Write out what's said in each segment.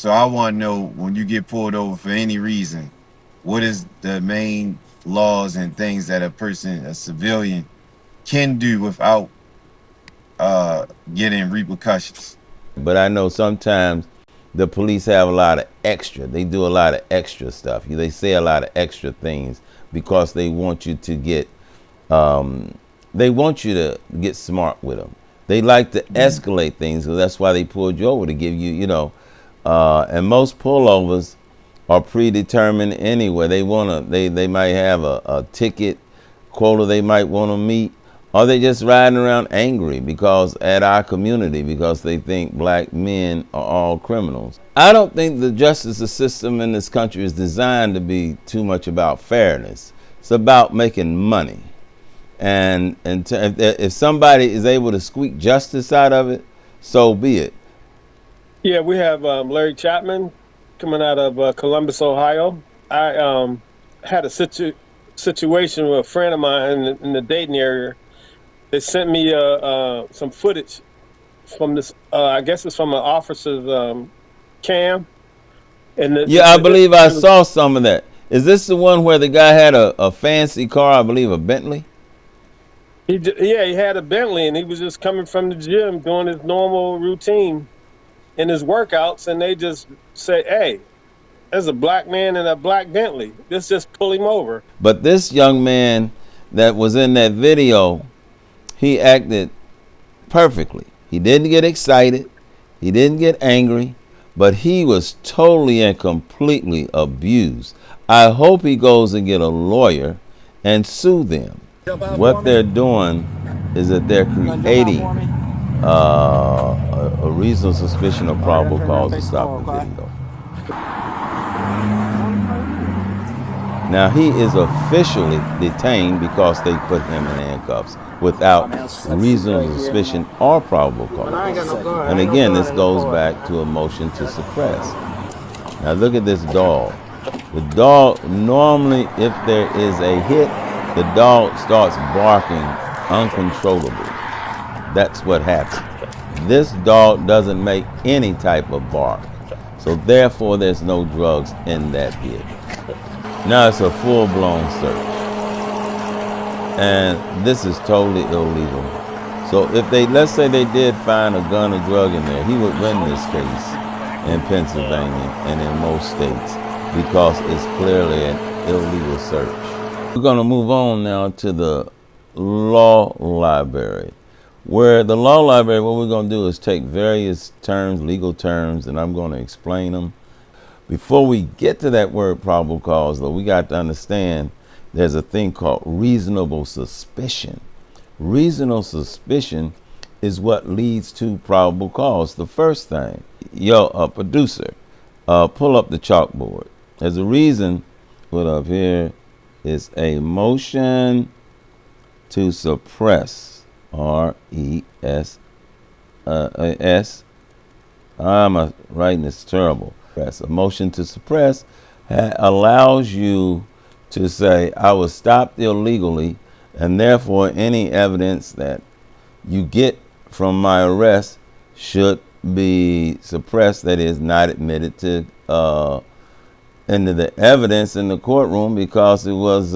So I want to know, when you get pulled over for any reason, what is the main laws and things that a person, a civilian, can do without getting repercussions? But I know sometimes the police have a lot of extra. They do a lot of extra stuff. They say a lot of extra things because they want you to get, um, they want you to get smart with them. They like to escalate things, so that's why they pulled you over to give you, and most pullovers are predetermined anyway. They might have a ticket quota they might want to meet, or they just riding around angry because at our community because they think black men are all criminals. I don't think the justice system in this country is designed to be too much about fairness. It's about making money. If somebody is able to squeak justice out of it, so be it. Yeah, we have Larry Chapman coming out of Columbus, Ohio. I had a situation with a friend of mine in the Dayton area. They sent me some footage from this. I guess it's from an officer's cam, and Yeah, I believe I saw some of that. Is this the one where the guy had a fancy car, I believe a Bentley? he had a Bentley, and he was just coming from the gym doing his normal routine in his workouts, and they just say, "Hey, there's a black man in a black Bentley. Let's just pull him over." But this young man that was in that video, he acted perfectly. He didn't get excited. He didn't get angry, but he was totally and completely abused. I hope he goes and get a lawyer and sue them. What they're doing is that they're creating a reasonable suspicion of probable cause to stop the video. Now he is officially detained because they put him in handcuffs without reasonable suspicion or probable cause. And again, this goes back to a motion to suppress. Now look at this dog. The dog, normally if there is a hit, the dog starts barking uncontrollably. That's what happens. This dog doesn't make any type of bark. So therefore there's no drugs in that hit. Now it's a full-blown search. And this is totally illegal. So if let's say they did find a gun or drug in there, he would win this case in Pennsylvania and in most states because it's clearly an illegal search. We're gonna move on now to the law library. Where the law library, what we're gonna do is take various terms, legal terms, and I'm gonna explain them. Before we get to that word probable cause, though, we got to understand there's a thing called reasonable suspicion. Reasonable suspicion is what leads to probable cause. The first thing, producer, pull up the chalkboard. There's a reason, put up here, is a motion to suppress, R-E-S-S. I'm writing this terrible. A motion to suppress allows you to say, I was stopped illegally, and therefore any evidence that you get from my arrest should be suppressed, that is not admitted to into the evidence in the courtroom because it was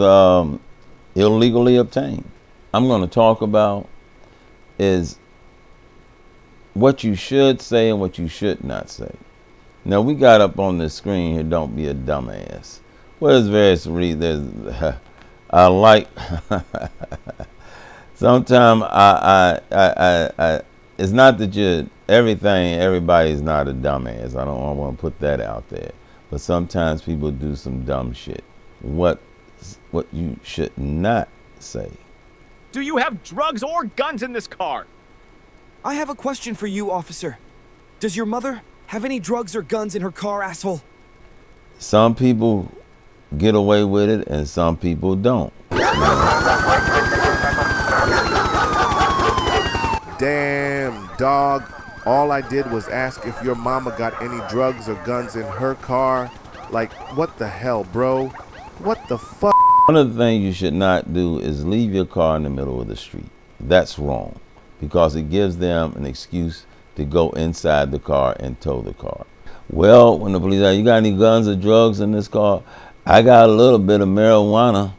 illegally obtained. I'm going to talk about is what you should say and what you should not say. Now we got up on the screen here, don't be a dumbass. Well, there's various reasons. I like, sometimes it's not that everybody's not a dumbass. I don't want to put that out there. But sometimes people do some dumb shit. What you should not say. Do you have drugs or guns in this car? I have a question for you, officer. Does your mother have any drugs or guns in her car, asshole? Some people get away with it and some people don't. Damn, dog. All I did was ask if your mama got any drugs or guns in her car. Like, what the hell, bro? What the fuck? One of the things you should not do is leave your car in the middle of the street. That's wrong because it gives them an excuse to go inside the car and tow the car. Well, when the police are, you got any guns or drugs in this car? I got a little bit of marijuana.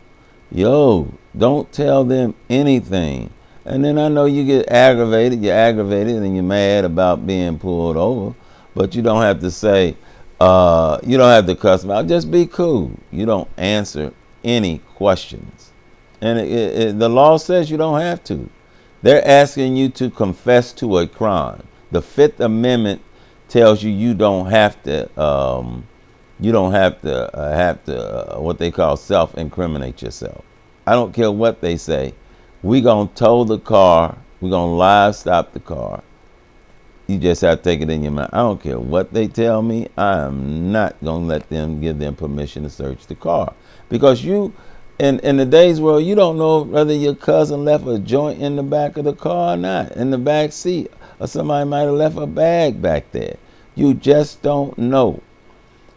Yo, don't tell them anything. And then I know you get aggravated, and you're mad about being pulled over, but you don't have to say, you don't have to cuss them out. Just be cool. You don't answer any questions. And the law says you don't have to. They're asking you to confess to a crime. The Fifth Amendment tells you you don't have to what they call self-incriminate yourself. I don't care what they say. We gonna tow the car. We gonna live stop the car. You just have to take it in your mind. I don't care what they tell me. I am not gonna let them give them permission to search the car, because you, in the day's world, you don't know whether your cousin left a joint in the back of the car or not, in the back seat, or somebody might have left a bag back there. You just don't know.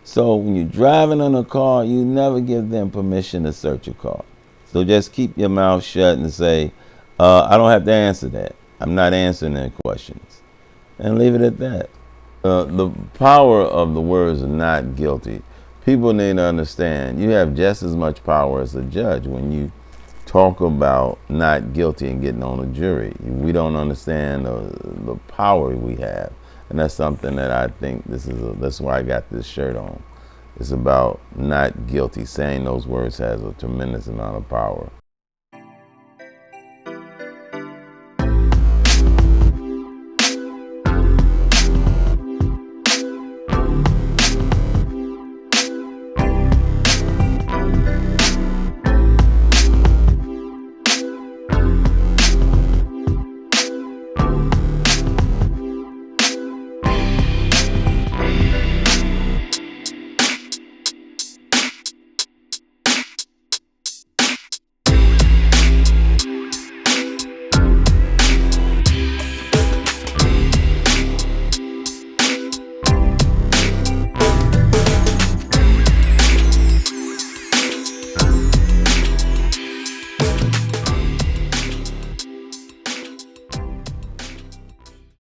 So when you're driving in a car, you never give them permission to search your car. So just keep your mouth shut and say, I don't have to answer that. I'm not answering their questions. And leave it at that. The power of the words not guilty. People need to understand you have just as much power as a judge when you talk about not guilty and getting on a jury. We don't understand the power we have. And that's something that I think that's why I got this shirt on. It's about not guilty. Saying those words has a tremendous amount of power.